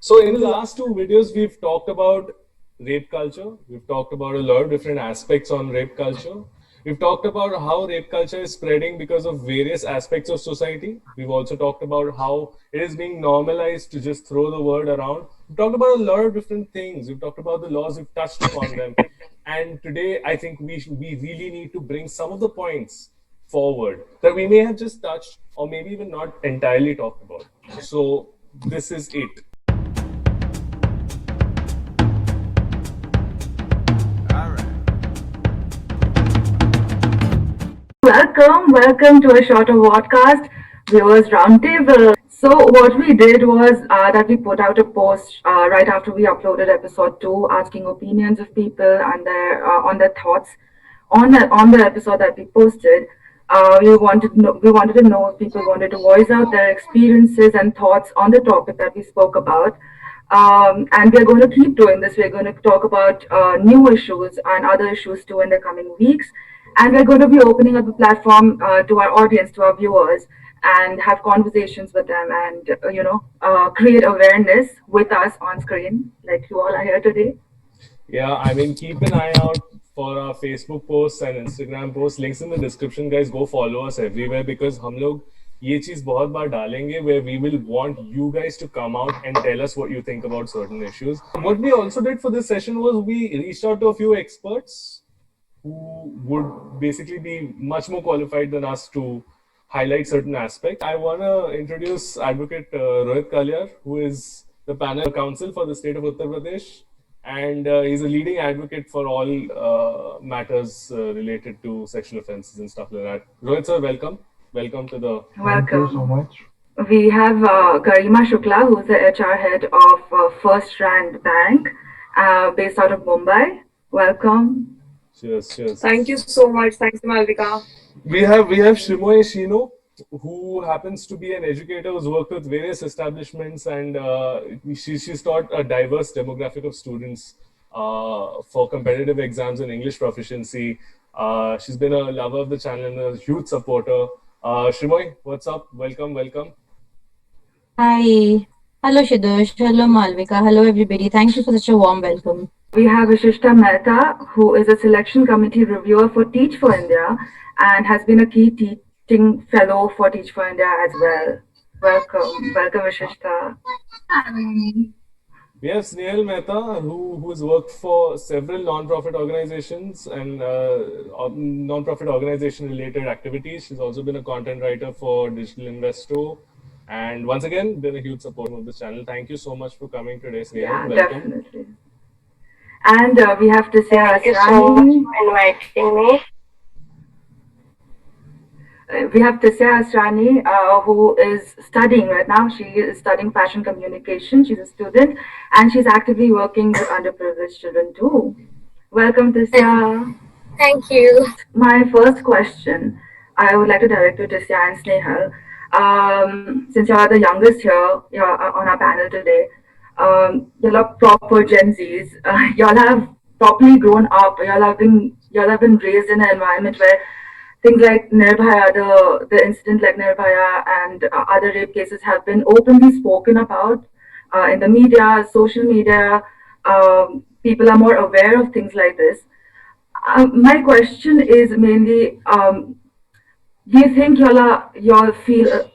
So in the last two videos, we've talked about rape culture. We've talked about a lot of different aspects on rape culture. We've talked about how rape culture is spreading because of various aspects of society. We've also talked about how it is being normalized to just throw the word around. We've talked about a lot of different things. We've talked about the laws. We've touched upon them. And today, I think we really need to bring some of the points forward that we may have just touched or maybe even not entirely talked about. So this is it. Welcome to a shorter podcast, viewers roundtable. So what we did was that we put out a post right after we uploaded episode 2, asking opinions of people and their on their thoughts on the episode that we posted. We wanted to know if people wanted to voice out their experiences and thoughts on the topic that we spoke about. And we're going to keep doing this. We're going to talk about new issues and other issues too in the coming weeks. And we're going to be opening up the platform to our audience, to our viewers, and have conversations with them and, create awareness with us on screen, like you all are here today. Yeah, I mean, keep an eye out for our Facebook posts and Instagram posts. Links in the description, guys. Go follow us everywhere because हम लोग ये चीज बहुत बार डालेंगे where we will want you guys to come out and tell us what you think about certain issues. What we also did for this session was we reached out to a few experts who would basically be much more qualified than us to highlight certain aspects. I want to introduce Advocate Rohit Kalyar, who is the panel counsel for the state of Uttar Pradesh, and he's a leading advocate for all matters related to sexual offences and stuff like that. Rohit sir, welcome. Welcome to the. Thank you so much. We have Garima Shukla, who's the HR head of First Rand Bank, based out of Mumbai. Welcome. Cheers. Thank you so much. Thanks, Malvika. We have Shrimoy Shino, who happens to be an educator who's worked with various establishments, and she's taught a diverse demographic of students for competitive exams and English proficiency. She's been a lover of the channel and a huge supporter. Shrimoy, what's up? Welcome. Hi. Hello, Shidosh. Hello, Malvika. Hello, everybody. Thank you for such a warm welcome. We have Vishishta Mehta, who is a selection committee reviewer for Teach for India and has been a key teaching fellow for Teach for India as well. Welcome, Vishishta. We have Snehal Mehta, who's worked for several non-profit organizations and non-profit organization-related activities. She's also been a content writer for Digital Investo, and once again, been a huge supporter of this channel. Thank you so much for coming today, Snehal. Yeah, welcome. Definitely. And we have to say Thank you so much for inviting me. We have Tisya Asrani, who is studying right now. She is studying fashion communication. She's a student and she's actively working with underprivileged children too. Welcome, Tisya. Thank you. My first question, I would like to direct to Tisya and Snehal. Since you're the youngest here, you're on our panel today, y'all are proper Gen Zs. Y'all have properly grown up. Y'all have been raised in an environment where things like Nirbhaya, the incident like Nirbhaya and other rape cases have been openly spoken about in the media, social media. People are more aware of things like this. My question is mainly, do you think y'all feel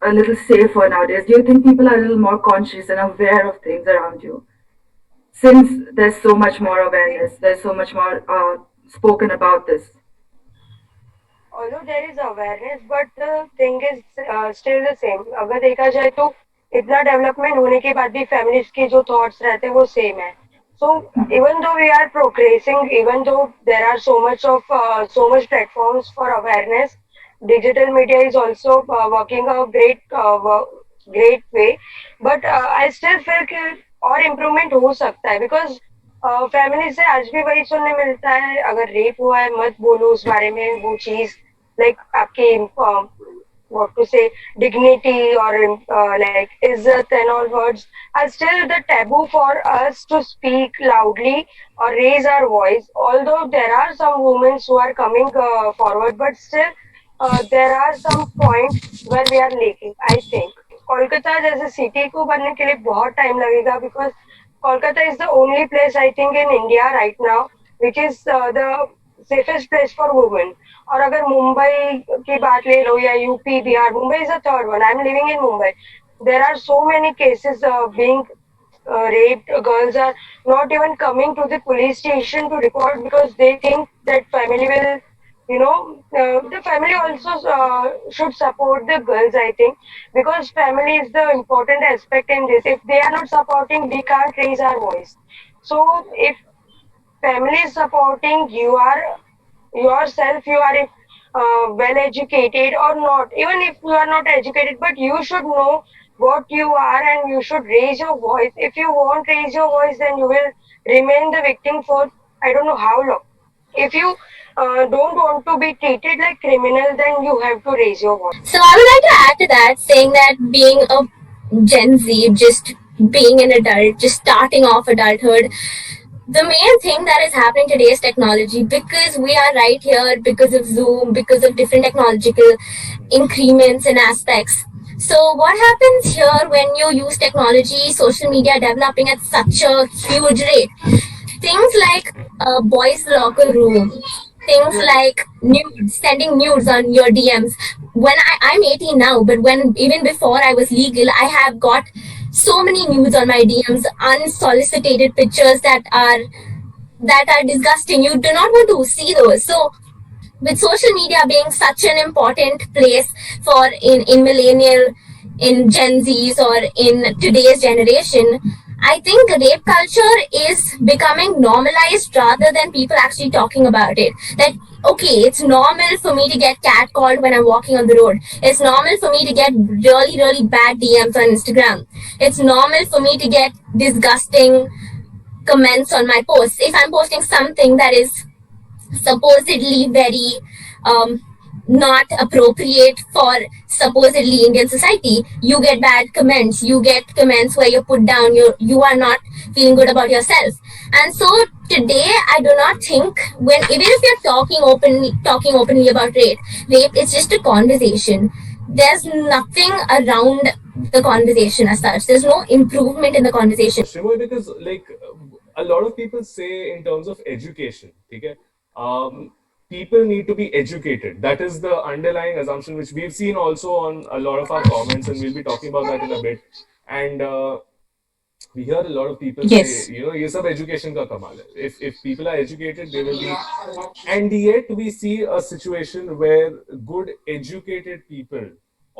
a little safer nowadays? Do you think people are a little more conscious and aware of things around you? Since there's so much more awareness, there's so much more spoken about this. Although there is awareness, but the thing is still the same. अगर देखा जाए तो इतना development होने के बाद भी feminist के जो थॉट्स रहते हैं वो सेम है. So even though we are progressing, even though there are so much platforms for awareness, digital media is also working a great way. But I still feel कि और इम्प्रूवमेंट हो सकता है बिकॉज फैमिली से आज भी वही सुनने मिलता है अगर रेप हुआ है मत बोलो उस बारे में वो चीज लाइक आपके what to say dignity or like izzat and all words are still the taboo for us to speak loudly or raise our voice, although there are some women who are coming forward, but still there are some points where we are lacking, I think. Kolkata जैसे city को बनने के लिए बहुत time लगेगा, because Kolkata is the only place I think in India right now which is the safest place for women. और अगर मुंबई की बात ले लो या UP Bihar, Mumbai is the third one. I am living in Mumbai. There are so many cases being raped. Girls are not even coming to the police station to report because they think that family will, the family also should support the girls, I think, because family is the important aspect in this. If they are not supporting, we can't raise our voice. So if family is supporting, you are yourself, you are well educated or not, even if you are not educated, but you should know what you are and you should raise your voice. If you won't raise your voice, then you will remain the victim for I don't know how long. If you don't want to be treated like criminal, then you have to raise your voice. So I would like to add to that, saying that being a Gen Z, just being an adult, just starting off adulthood, the main thing that is happening today is technology, because we are right here because of Zoom, because of different technological increments and aspects. So what happens here when you use technology, social media developing at such a huge rate? Things like a boys' locker room, things like nudes, sending nudes on your DMs. When I'm 18 now, but when even before I was legal, I have got so many nudes on my DMs, unsolicited pictures that are disgusting. You do not want to see those. So with social media being such an important place for in millennial, in Gen Zs, or in today's generation, I think rape culture is becoming normalized rather than people actually talking about it. That okay, it's normal for me to get catcalled when I'm walking on the road. It's normal for me to get really, really bad DMs on Instagram. It's normal for me to get disgusting comments on my posts. If I'm posting something that is supposedly very not appropriate for supposedly Indian society, you get bad comments. You get comments where you're put down. You are not feeling good about yourself. And so today, I do not think, when even if you're talking openly about rape is just a conversation. There's nothing around the conversation as such. There's no improvement in the conversation. Shimoy, because like a lot of people say in terms of education, okay, people need to be educated. That is the underlying assumption, which we've seen also on a lot of our comments, and we'll be talking about that in a bit. And we hear a lot of people Yes. say, ये सब education का कमाल है. If people are educated, they will be. And yet we see a situation where good educated people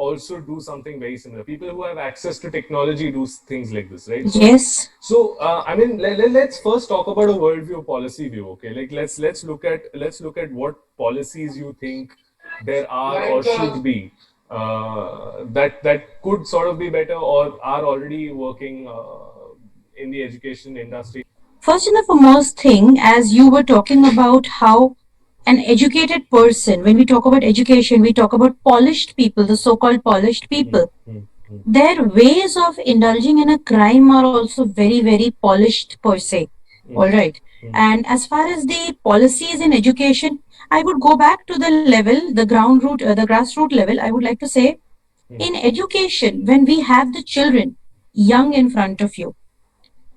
also do something very similar. People who have access to technology do things like this, right? Yes. So I mean, let's first talk about a worldview, policy view. Okay, like let's look at what policies you think there are or should be that could sort of be better or are already working in the education industry. First and the foremost thing, as you were talking about how an educated person, when we talk about education, we talk about polished people, the so-called polished people. Their ways of indulging in a crime are also very, very polished per se. All right. And as far as the policies in education, I would go back to the level, the grassroots level. I would like to say, in education, when we have the children young in front of you,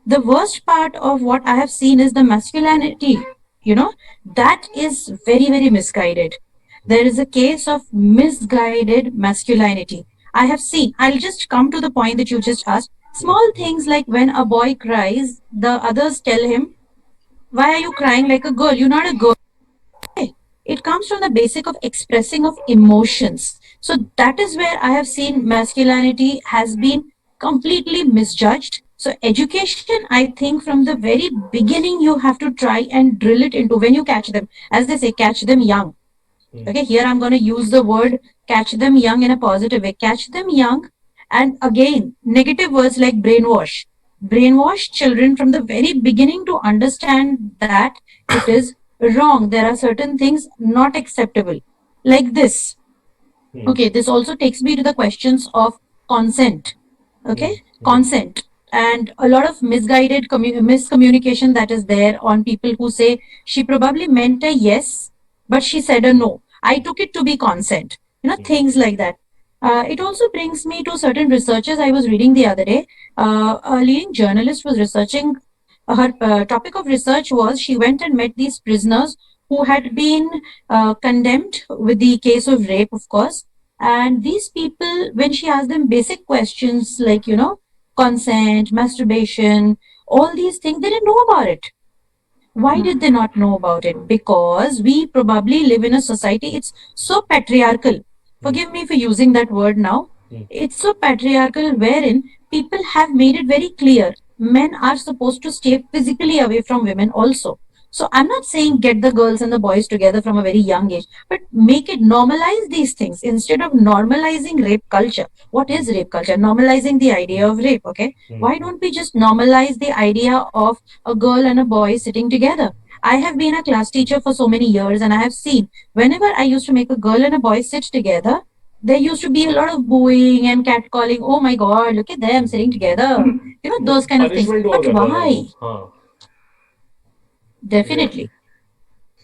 the worst part of what I have seen is the masculinity. That is very, very misguided. There is a case of misguided masculinity. I have seen, I'll just come to the point that you just asked. Small things like when a boy cries, the others tell him, why are you crying like a girl? You're not a girl. It comes from the basic of expressing of emotions. So that is where I have seen masculinity has been completely misjudged. So education, I think from the very beginning, you have to try and drill it into when you catch them. As they say, catch them young. Okay, here I'm going to use the word catch them young in a positive way. Catch them young. And again, negative words like brainwash. Brainwash children from the very beginning to understand that it is wrong. There are certain things not acceptable. Like this. Okay, this also takes me to the questions of consent. Okay, consent. And a lot of misguided miscommunication that is there on people who say she probably meant a yes, but she said a no. I took it to be consent. Things like that. It also brings me to certain researches I was reading the other day. A leading journalist was researching. Her topic of research was she went and met these prisoners who had been condemned with the case of rape, of course. And these people, when she asked them basic questions like, consent, masturbation, all these things, they didn't know about it. Why did they not know about it? Because we probably live in a society, it's so patriarchal. Forgive me for using that word now. It's so patriarchal wherein people have made it very clear men are supposed to stay physically away from women also. So I'm not saying get the girls and the boys together from a very young age, but make it normalize these things instead of normalizing rape culture. What is rape culture? Normalizing the idea of rape, okay? Why don't we just normalize the idea of a girl and a boy sitting together? I have been a class teacher for so many years and I have seen whenever I used to make a girl and a boy sit together, there used to be a lot of booing and catcalling. Oh my God, look at them sitting together. Those kind of things. Punishment But हुआ करता था why? वो. हाँ. Definitely.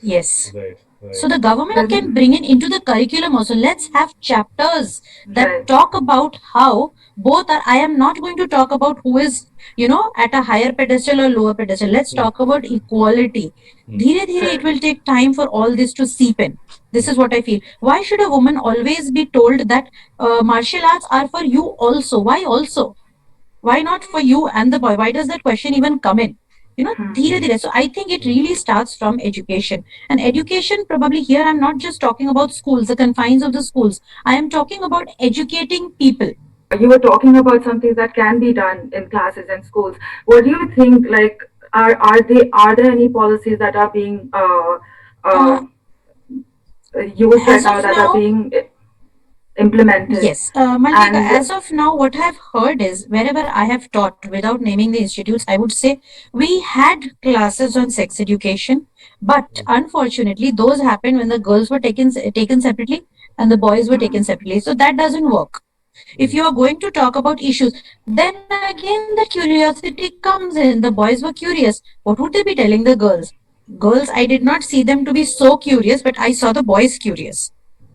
Yes. Right. So the government can bring it into the curriculum also. Let's have chapters that Right. talk about how both are. I am not going to talk about who is, at a higher pedestal or lower pedestal. Let's talk about equality. Dheere dheere, it will take time for all this to seep in. This is what I feel. Why should a woman always be told that martial arts are for you also? Why also? Why not for you and the boy? Why does that question even come in? Dheere dheere. So I think it really starts from education. And education, probably here, I'm not just talking about schools, the confines of the schools. I am talking about educating people. You were talking about something that can be done in classes and schools. What do you think? Like, are there any policies that are being used right As now of that are now, being implemented? yes, Malvika, And as of now, what I have heard is wherever I have taught, without naming the institutes, I would say we had classes on sex education, but unfortunately, those happened when the girls were taken separately and the boys were taken separately. So that doesn't work. If you are going to talk about issues, then again the curiosity comes in. The boys were curious. What would they be telling the girls? Girls, I did not see them to be so curious, but I saw the boys curious.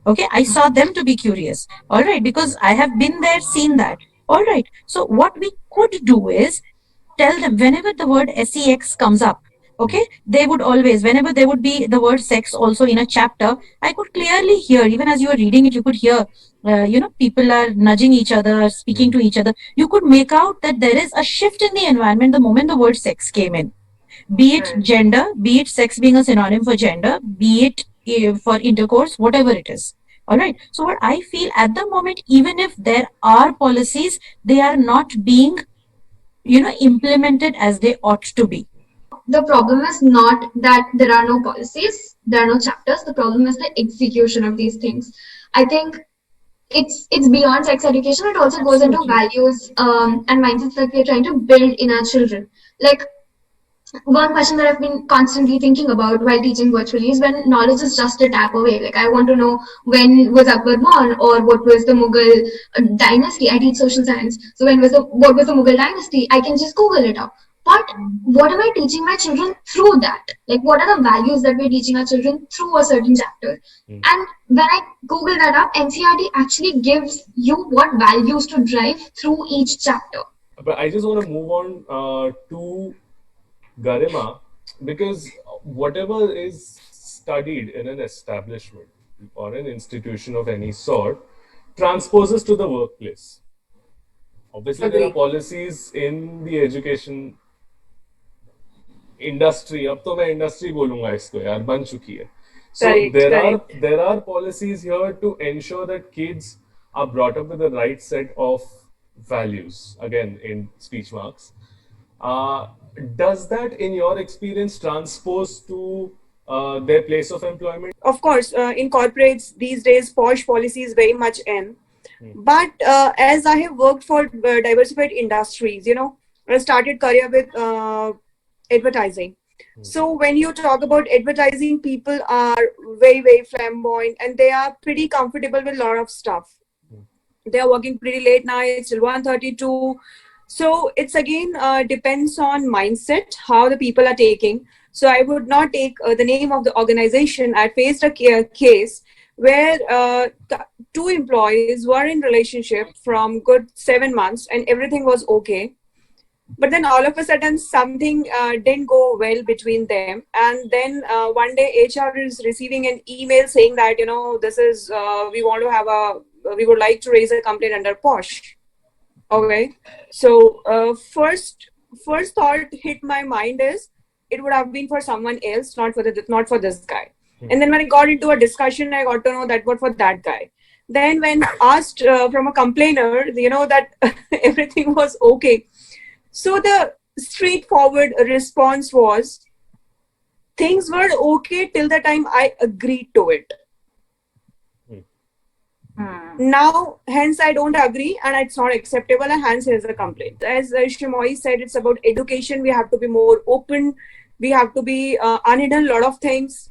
Okay, I saw them to be curious. All right, because I have been there, seen that. All right, so what we could do is tell them whenever the word sex comes up, okay, they would always, whenever there would be the word sex also in a chapter, I could clearly hear, even as you were reading it, you could hear, people are nudging each other, speaking to each other. You could make out that there is a shift in the environment the moment the word sex came in. Be it gender, be it sex being a synonym for gender, be it for intercourse, whatever it is. All right. So what I feel at the moment, even if there are policies, they are not being, implemented as they ought to be. The problem is not that there are no policies, there are no chapters. The problem is the execution of these things. I think it's beyond sex education. It also goes into values and mindsets that we are trying to build in our children. Like, one question that I've been constantly thinking about while teaching virtually is when knowledge is just a tap away. Like, I want to know when was Akbar born or what was the Mughal dynasty. I teach social science, so what was the Mughal dynasty? I can just Google it up. But what am I teaching my children through that? Like, what are the values that we're teaching our children through a certain chapter? And when I Google that up, NCRT actually gives you what values to drive through each chapter. But I just want to move on to Garima, because whatever is studied in an establishment or an institution of any sort transposes to the workplace. Obviously, there are policies in the education industry. अब तो मैं industry बोलूँगा इसको यार, बन चुकी है. So there are policies here to ensure that kids are brought up with the right set of values. Again, in speech marks. Does that, in your experience, transpose to their place of employment? Of course, in corporates these days, posh policy is very much in. But as I have worked for diversified industries, I started career with advertising. So when you talk about advertising, people are very, very flamboyant and they are pretty comfortable with a lot of stuff. They are working pretty late nights till 1:32. So it's again depends on mindset, how the people are taking. So I would not take the name of the organization. I faced a case where two employees were in relationship from good 7 months and everything was okay, but then all of a sudden something didn't go well between them, and then one day HR is receiving an email saying that, you know, this is we would like to raise a complaint under Posh. Okay, so first thought hit my mind is it would have been for someone else, not for this guy. And then when I got into a discussion, I got to know that what for that guy. Then when asked from a complainer, you know, that everything was okay. So the straightforward response was, things were okay till the time I agreed to it. Now, hence I don't agree and it's not acceptable, and hence here's a complaint. As Shimoy said, it's about education. We have to be more open. We have to be unhidden. Lot of things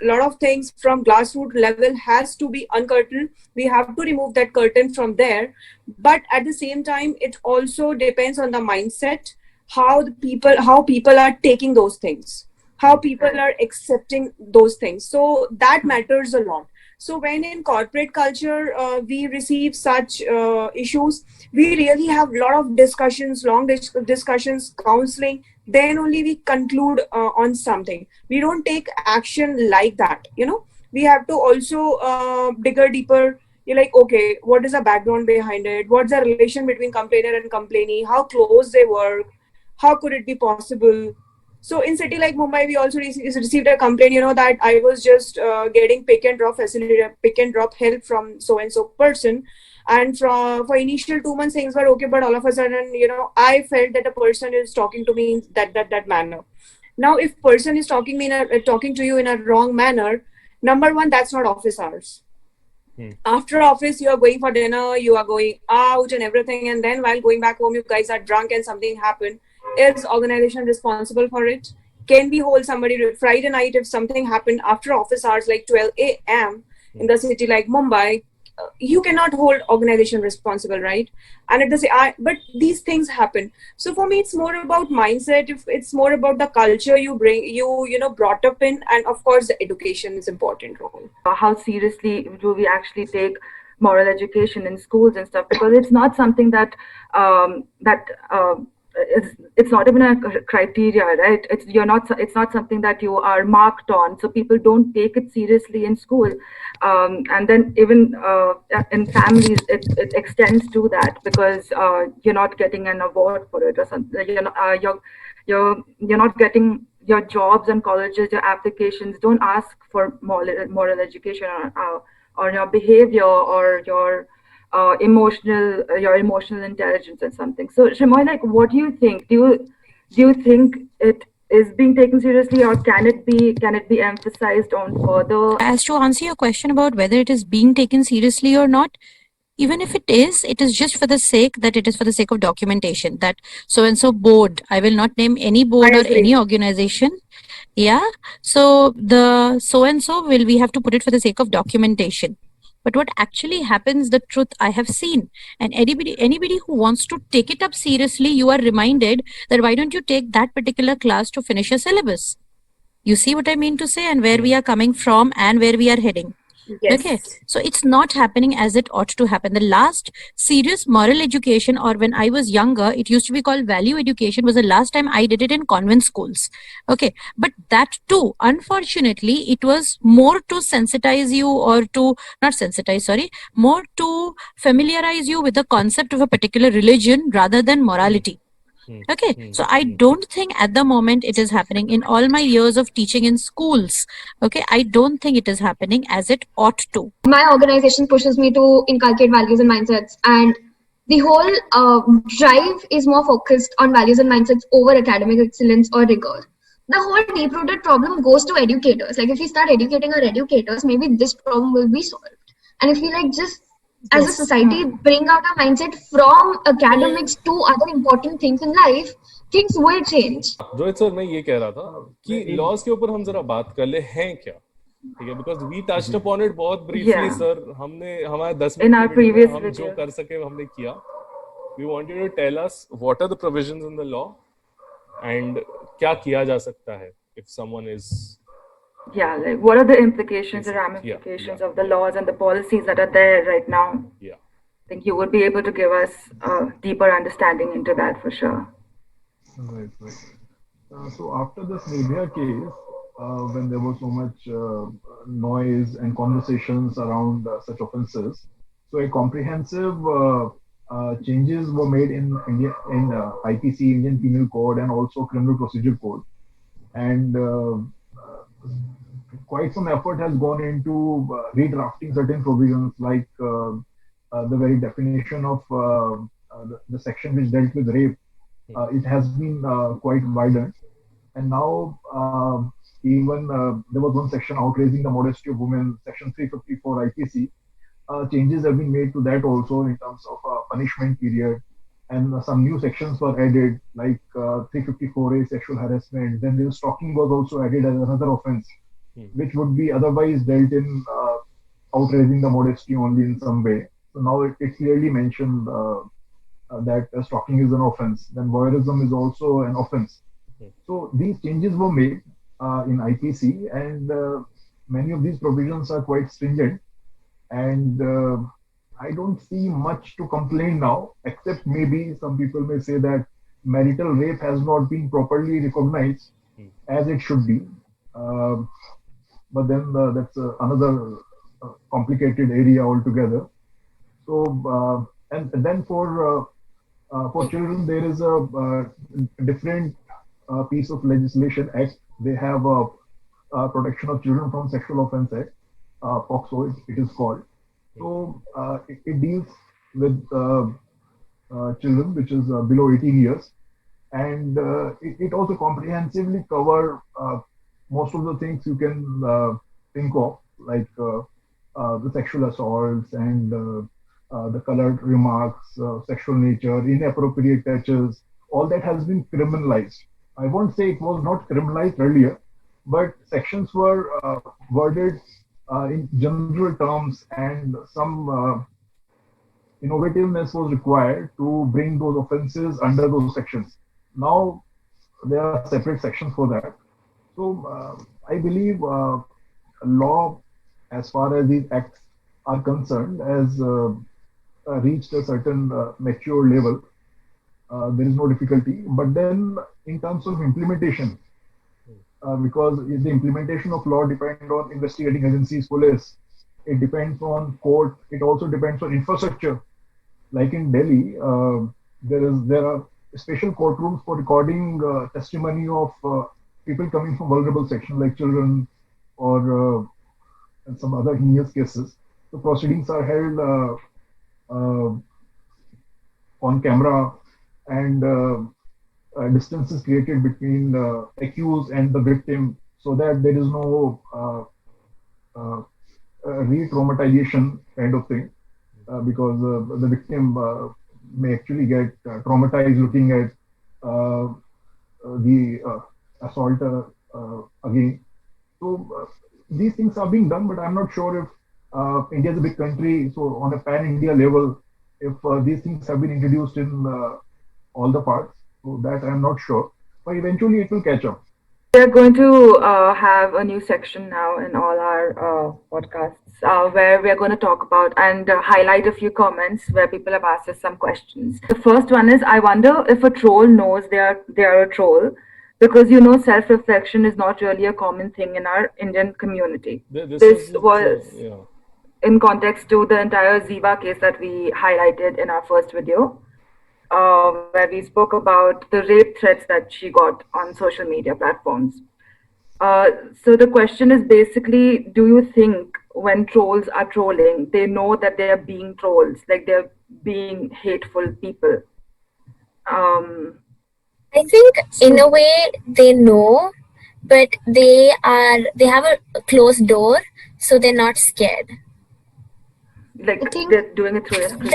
from grassroots level has to be uncurtained. We have to remove that curtain from there. But at the same time, it also depends on the mindset, how people are taking those things, how people are accepting those things. So that matters a lot. So when in corporate culture we receive such issues, we really have a lot of discussions, long discussions, counseling. Then only we conclude on something. We don't take action like that. You know, we have to also dig deeper. You're like, okay, what is the background behind it? What's the relation between complainer and complainee? How close they work? How could it be possible? So in city like Mumbai, we also received a complaint, you know, that I was just getting pick and drop facility, pick and drop help from so and so person, and for initial 2 months things were okay, but all of a sudden, you know, I felt that a person is talking to me in that manner. Now, if person is talking to you in a wrong manner, number one, that's not office hours. After office, you are going for dinner, you are going out and everything, and then while going back home, you guys are drunk and something happened. Is organization responsible for it? Can we hold somebody Friday night if something happened after office hours like 12 a.m. in the city like Mumbai? You cannot hold organization responsible, right? And but these things happen. So for me, it's more about mindset. If it's more about the culture you bring, you know, brought up in, and of course, the education is important role. How seriously do we actually take moral education in schools and stuff? Because it's not something that it's not even a criteria, right? It's not something that you are marked on, so people don't take it seriously in school, and then even in families it extends to that, because you're not getting an award for it or something. You're not getting your jobs and colleges, your applications don't ask for moral education or your behavior or your emotional intelligence or something. So Shimoy, like, what do you think? Do you think it is being taken seriously, or can it be emphasized on further? As to answer your question about whether it is being taken seriously or not, even if it is just for the sake that it is for the sake of documentation, that so and so board, I will not name any board or any organization. Yeah. So the so and so we have to put it for the sake of documentation. But what actually happens, the truth I have seen, and anybody who wants to take it up seriously, you are reminded that why don't you take that particular class to finish your syllabus? You see what I mean to say, and where we are coming from and where we are heading. Yes. Okay, so it's not happening as it ought to happen. The last serious moral education, or when I was younger, it used to be called value education, was the last time I did it in convent schools. Okay, but that too, unfortunately, it was more to sensitize you, or to not sensitize, sorry, more to familiarize you with the concept of a particular religion rather than morality. Okay, so I don't think at the moment it is happening in all my years of teaching in schools. Okay, I don't think it is happening as it ought to. My organization pushes me to inculcate values and mindsets, and the whole drive is more focused on values and mindsets over academic excellence or rigor. The whole deep-rooted problem goes to educators. Like, if we start educating our educators, maybe this problem will be solved. And if we like just as a society bring out our mindset from academics to other important things in life, things will change. Rohit sir, मैं ये कह रहा था कि laws के ऊपर हम जरा बात कर ले, हैं क्या, ठीक है? Because we touched upon it बहुत ब्रीफली सर. हमने हमारे 10 मिनट हम जो कर सके हमने किया. We want you to tell us what are the provisions in the law and क्या किया जा सकता है if someone is Yeah, like what are the implications or Yeah, ramifications of the laws and the policies that are there right now? yeah. I think you would be able to give us a deeper understanding into that for sure. Right, right. So after this Nirbhaya case, when there was so much noise and conversations around such offences, so a comprehensive changes were made in India in IPC, Indian Penal Code, and also Criminal Procedure Code, and quite some effort has gone into redrafting certain provisions, like the very definition of the section which dealt with rape. It has been quite widened, and now even there was one section outraging the modesty of women, section 354 IPC. Changes have been made to that also in terms of punishment period, and some new sections were added, like 354A sexual harassment. Then the stalking was also added as another offense, which would be otherwise dealt in outraging the modesty only in some way. So now it clearly mentioned that stalking is an offense. Then voyeurism is also an offense. So these changes were made in IPC, and many of these provisions are quite stringent. And I don't see much to complain now, except maybe some people may say that marital rape has not been properly recognized as it should be. Um but then that's another complicated area altogether. So, and then for children, there is a different piece of legislation act. They have a Protection of Children from Sexual Offence Act, POCSO, it is called. So it deals with children, which is below 18 years, and it also comprehensively cover most of the things you can think of, like the sexual assaults and the colored remarks, sexual nature, inappropriate touches. All that has been criminalized. I won't say it was not criminalized earlier, but sections were worded in general terms, and some innovativeness was required to bring those offenses under those sections. Now there are separate sections for that. So I believe law, as far as these acts are concerned, has reached a certain mature level. There is no difficulty. But then, in terms of implementation, because the implementation of law depends on investigating agencies, police. It depends on court. It also depends on infrastructure. Like in Delhi, there are special courtrooms for recording testimony of people coming from vulnerable sections like children or and some other heinous cases. The proceedings are held on camera, and distance is created between the accused and the victim, so that there is no re-traumatization kind of thing, because the victim may actually get traumatized looking at the assaulter again. So these things are being done, but I'm not sure if India is a big country, so on a pan-India level, if these things have been introduced in all the parts. So that I'm not sure, but eventually it will catch up. We're going to have a new section now in all our podcasts where we're going to talk about and highlight a few comments where people have asked us some questions. The first one is, I wonder if a troll knows they are a troll, because self-reflection is not really a common thing in our Indian community. This was yeah. in context to the entire Ziva case that we highlighted in our first video, where we spoke about the rape threats that she got on social media platforms. So the question is basically, do you think when trolls are trolling, they know that they are being trolls, like they're being hateful people? I think in a way they know, but they have a closed door, so they're not scared. Like I think they're doing it through a screen.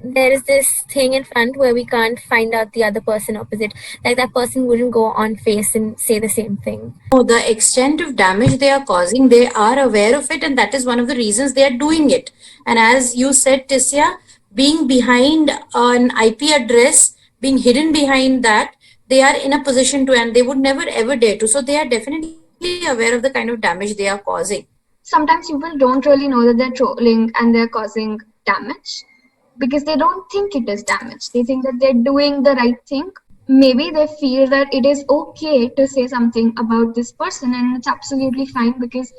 There is this thing in front where we can't find out the other person opposite. Like that person wouldn't go on face and say the same thing. Oh, the extent of damage they are causing, they are aware of it, and that is one of the reasons they are doing it. And as you said, Tisya, being behind an IP address, being hidden behind that, they are in a position to, and they would never ever dare to. So they are definitely aware of the kind of damage they are causing. Sometimes people don't really know that they're trolling and they're causing damage because they don't think it is damage. They think that they're doing the right thing. Maybe they feel that it is okay to say something about this person, and it's absolutely fine because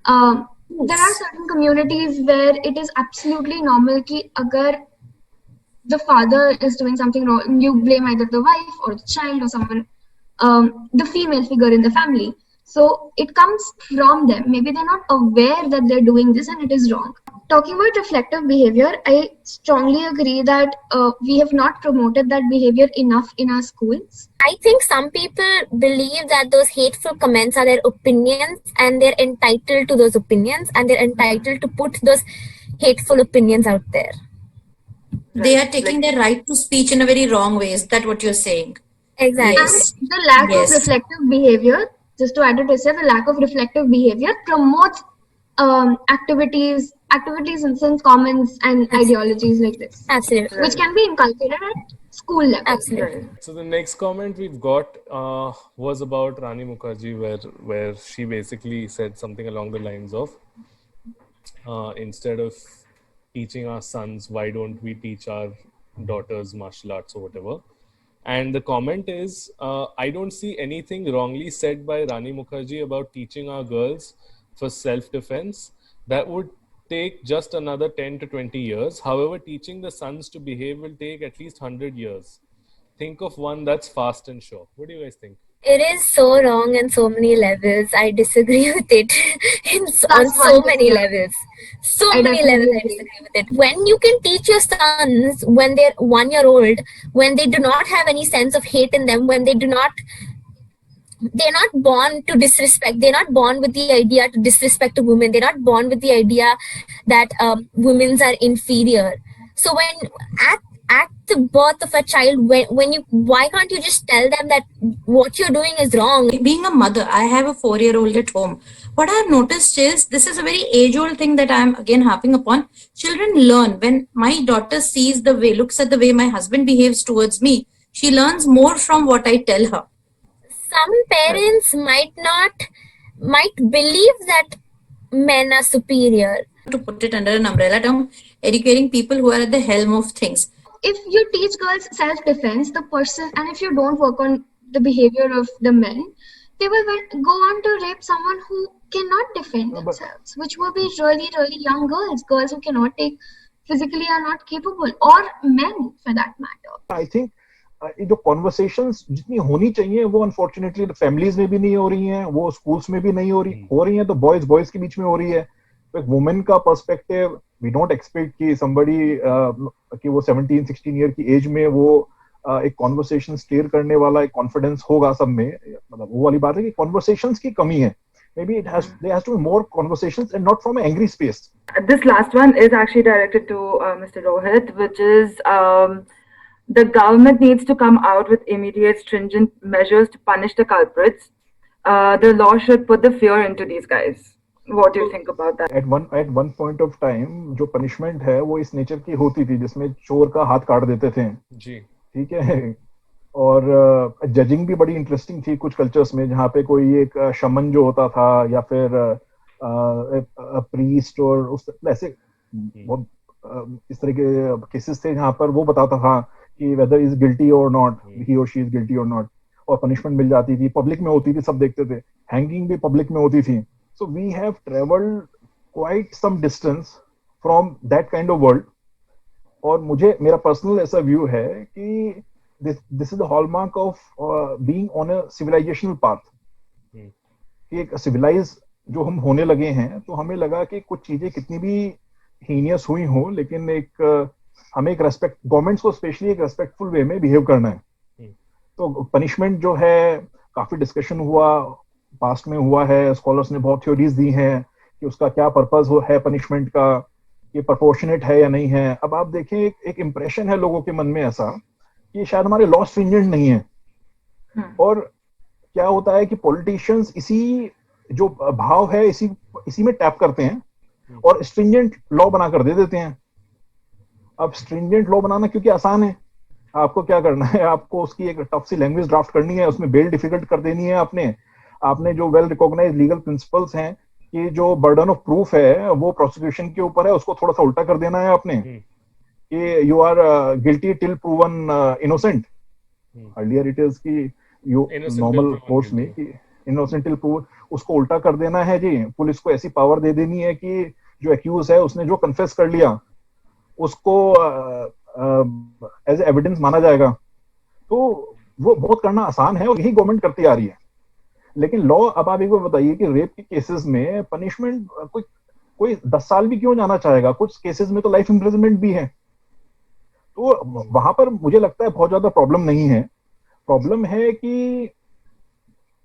there are certain communities where it is absolutely normal कि अगर the father is doing something wrong, you blame either the wife or the child or someone, the female figure in the family. So it comes from them. Maybe they're not aware that they're doing this and it is wrong. Talking about reflective behavior, I strongly agree that we have not promoted that behavior enough in our schools. I think some people believe that those hateful comments are their opinions and they're entitled to those opinions and they're entitled to put those hateful opinions out there. They are taking their right to speech in a very wrong way. Is that what you're saying? Exactly. Yes. And the lack Yes. of reflective behavior, just to add to this, the lack of reflective behavior promotes activities in sense commons and ideologies like this, Absolutely. which can be inculcated at school level. Absolutely. So the next comment we've got was about Rani Mukherjee, where she basically said something along the lines of, instead of teaching our sons, why don't we teach our daughters martial arts or whatever? And the comment is, I don't see anything wrongly said by Rani Mukherjee about teaching our girls for self-defense. That would take just another 10 to 20 years. However, teaching the sons to behave will take at least 100 years. Think of one that's fast and sure. What do you guys think? It is so wrong on so many levels. I disagree with it on That's so one many thing. levels. So I many definitely levels I agree. disagree with it. When you can teach your sons when they're 1 year old, when they do not have any sense of hate in them, when they're not born to disrespect, they're not born with the idea to disrespect a woman, they're not born with the idea that women are inferior. So when at the birth of a child, why can't you just tell them that what you're doing is wrong? Being a mother, I have a 4-year-old at home. What I've noticed is this is a very age-old thing that I'm again harping upon. Children learn when my daughter looks at the way my husband behaves towards me. She learns more from what I tell her. Some parents might believe that men are superior. To put it under an umbrella term, educating people who are at the helm of things. If you teach girls self-defense, the person, and if you don't work on the behavior of the men, they will go on to rape someone who cannot defend themselves, which will be really, really young girls who cannot physically are not capable, or men for that matter. I think जो conversations जितनी होनी चाहिए वो unfortunately families में भी नहीं हो रही हैं, वो स्कूल्स में भी नहीं हो रही हैं, तो बॉयज के बीच में हो रही है. तो एक वुमेन का पर्सपेक्टिव, वी डोंट एक्सपेक्ट कि समबडी कि वो 17-16 ईयर की एज में वो एक कॉन्वर्सेशन स्टीयर करने वाला एक कॉन्फिडेंस होगा सब में. मतलब वो वाली बात है कि कॉन्वर्सेशंस की कमी है. Maybe there has to be more conversations and not from an angry space. This last one is actually directed to Mr. Rohit, which is the government needs to come out with immediate stringent measures to punish the culprits. The law should put the fear into these guys. What do you think about that? At one point of time, जो punishment है वो इस nature की होती थी जिसमें चोर का हाथ काट देते थे. जी. ठीक है. और जजिंग भी बड़ी इंटरेस्टिंग थी कुछ कल्चर्स में, जहाँ पे कोई एक शमन जो होता था या फिर प्रीस्ट और उस ऐसे बहुत इस तरह के केसेस थे जहाँ पर वो बताता था कि वेदर इज गिल्टी और नॉट, ही और शी इज गिल्टी और नॉट, और पनिशमेंट मिल जाती थी. पब्लिक में होती थी, सब देखते थे. हैंगिंग भी पब्लिक में होती थी. So we have travelled quite some distance from that kind of world. और मेरा पर्सनल ऐसा व्यू है कि this is the hallmark of being on a civilizational path. कि एक civilized जो हम होने लगे हैं, तो हमें लगा कि कुछ चीजें कितनी भी हीनियस हुई हो, लेकिन हमें एक रेस्पेक्ट, गवर्नमेंट्स को स्पेशली एक रेस्पेक्टफुल वे में बिहेव करना है. तो पनिशमेंट जो है काफी डिस्कशन हुआ, पास्ट में हुआ है, स्कॉलर्स ने बहुत थ्योरीज दी हैं कि उसका क्या पर्पस है पनिशमेंट का, ये प्रोपोर्शनेट है या नहीं है. अब आप देखें, एक इम्प्रेशन है लोगों के मन में ऐसा कि शायद हमारे लॉ स्ट्रिंजेंट नहीं है. और क्या होता है कि पॉलिटिशियंस इसी जो भाव है इसी में टैप करते हैं और स्ट्रिंजेंट लॉ बनाकर दे देते हैं. अब स्ट्रिंजेंट लॉ बनाना क्योंकि आसान है, आपको क्या करना है, आपको उसकी एक टफ सी लैंग्वेज ड्राफ्ट करनी है, उसमें बेल डिफिकल्ट कर देनी है आपने, आपने जो वेल रिकॉग्नाइज लीगल प्रिंसिपल्स हैं कि जो बर्डन ऑफ प्रूफ है वो प्रोसिक्यूशन के ऊपर है, उसको थोड़ा सा उल्टा कर देना है आपने कि you are guilty till proven innocent. Earlier it is कि यू नॉर्मल कोर्स में कि इनोसेंट टिल प्रूवन, उसको उल्टा कर देना है जी। पुलिस को ऐसी पावर दे देनी है कि जो एक्यूज है उसने जो कन्फेस कर लिया उसको एज एविडेंस माना जाएगा। तो वो बहुत करना आसान है और यही गवर्नमेंट करती आ रही है। लेकिन लॉ, अब आप एक बार बताइए कि रेप के केसेस में पनिशमेंट कोई 10 साल भी क्यों जाना चाहेगा, कुछ केसेस में तो लाइफ इम्प्रिजनमेंट भी है। तो वहां पर मुझे लगता है बहुत ज्यादा प्रॉब्लम नहीं है। प्रॉब्लम है कि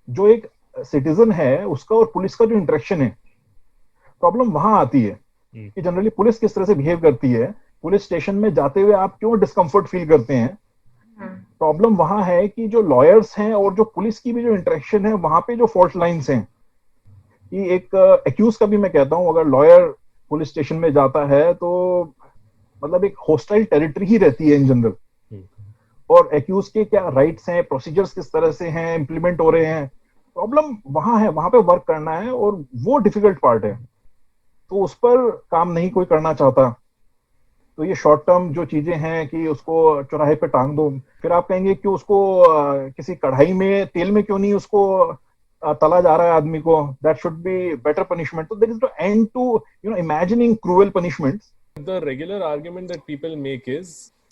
जो एक सिटीजन है उसका और पुलिस का जो इंटरेक्शन है, प्रॉब्लम वहां आती है कि जनरली पुलिस किस तरह से बिहेव करती है। पुलिस स्टेशन में जाते हुए आप क्यों डिस्कम्फर्ट फील करते हैं। प्रॉब्लम वहां है कि जो लॉयर्स हैं और जो पुलिस की भी जो इंटरेक्शन है वहां पे जो फॉल्ट लाइंस हैं कि एक एक्यूज का भी मैं कहता हूं, अगर लॉयर पुलिस स्टेशन में जाता है तो मतलब एक होस्टाइल टेरिटरी ही रहती है इन जनरल। और एक्यूज के क्या राइट्स हैं, प्रोसीजर्स किस तरह से हैं, इंप्लीमेंट हो रहे हैं, प्रॉब्लम वहां है। वहां पे वर्क करना है और वो डिफिकल्ट पार्ट है, तो उस पर काम नहीं कोई करना चाहता। तो ये शॉर्ट टर्म जो चीजें हैं कि उसको चौराहे पे टांग दो, फिर आप कहेंगे कि उसको किसी कढ़ाई में तेल में क्यों नहीं उसको तला जा रहा है आदमी को, that should be better punishment. तो there is no end to imagining cruel punishments. The regular argument that people make is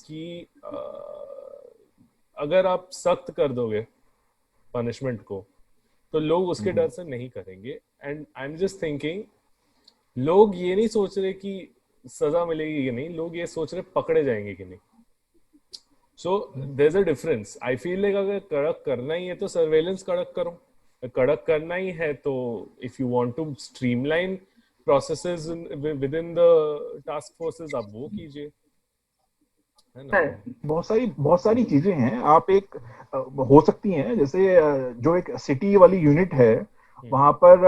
कि अगर आप सख्त कर दोगे पनिशमेंट को तो लोग उसके डर से नहीं करेंगे। And I am just thinking, लोग ये नहीं सोच रहे कि सजा मिलेगी कि नहीं, लोग ये सोच रहे पकड़े जाएंगे कि नहीं। So there is a difference. I feel like अगर कड़क करना ही है तो सर्वेलेंस कड़क करो, कड़क करना ही है तो if you want to streamline processes within the task forces आप वो कीजिए, है ना। बहुत सारी चीजें हैं आप एक हो सकती हैं। जैसे जो एक सिटी वाली यूनिट है वहां पर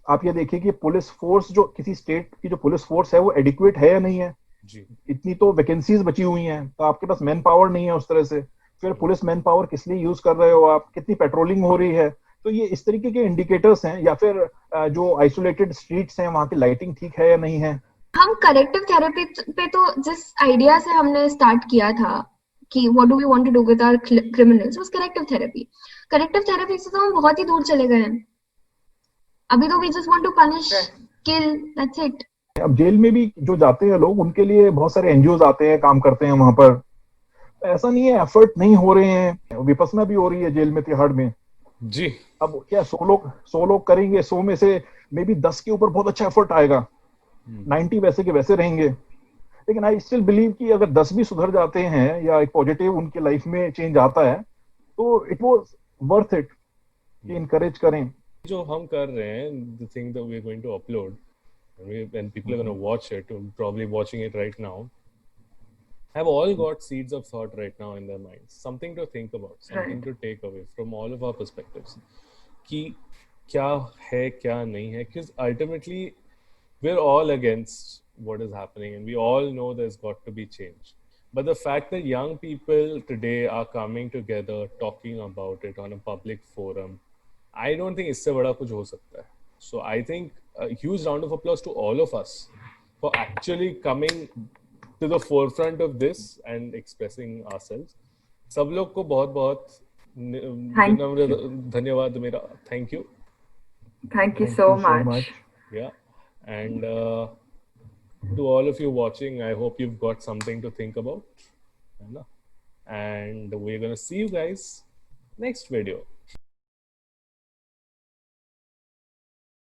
आप ये देखिए कि पुलिस फोर्स, जो किसी स्टेट की जो पुलिस फोर्स है वो एडिक्वेट है या नहीं है। जी। इतनी तो वैकेंसीज बची हुई हैं, तो आपके पास मैन पावर नहीं है उस तरह से। फिर पुलिस मैन पावर किस लिए यूज कर रहे हो आप, कितनी पेट्रोलिंग हो रही है। तो ये इस तरीके के इंडिकेटर्स हैं। या फिर जो आइसोलेटेड स्ट्रीट्स हैं वहां की लाइटिंग ठीक है या नहीं है। हम करेक्टिव थेरेपी पे तो जिस आइडिया से हमने स्टार्ट किया था कि what do we want to do with our criminals was corrective therapy. Corrective therapy से तो हम बहुत ही दूर चले गए हैं। अभी तो we just want to punish, kill, that's it. अब जेल में भी जो जाते हैं लोग, उनके लिए बहुत सारे एनजीओ आते हैं, काम करते हैं वहां पर। ऐसा नहीं है एफर्ट नहीं हो रहे हैं, विपसना भी हो रही है जेल में, तिहाड़ में। जी। अब क्या 100 लोग करेंगे, 100 में से मे बी 10 के ऊपर बहुत अच्छा एफर्ट आएगा, 90 वैसे के वैसे रहेंगे। लेकिन आई स्टिल बिलीव कि अगर 10 भी सुधर जाते हैं या एक पॉजिटिव उनकी लाइफ में चेंज आता है तो इट वाज वर्थ इट कि इनकरेज करें। जो हम कर रहे हैं, the thing that we're going to upload, and people are going to watch it, probably watching it right now, have all got seeds of thought right now in their minds, something to think about, something to take away from all of our perspectives कि क्या है क्या नहीं है, because ultimately we're all against what is happening and we all know there's got to be change. But the fact that young people today are coming together talking about it on a public forum, I don't think इससे बड़ा कुछ हो सकता है. So I think a huge round of applause to all of us for actually coming to the forefront of this and expressing ourselves. सब लोग को बहुत बहुत धन्यवाद मेरा. Thank you. Thank you so much. Yeah. And to all of you watching, I hope you've got something to think about. And we're going to see you guys next video.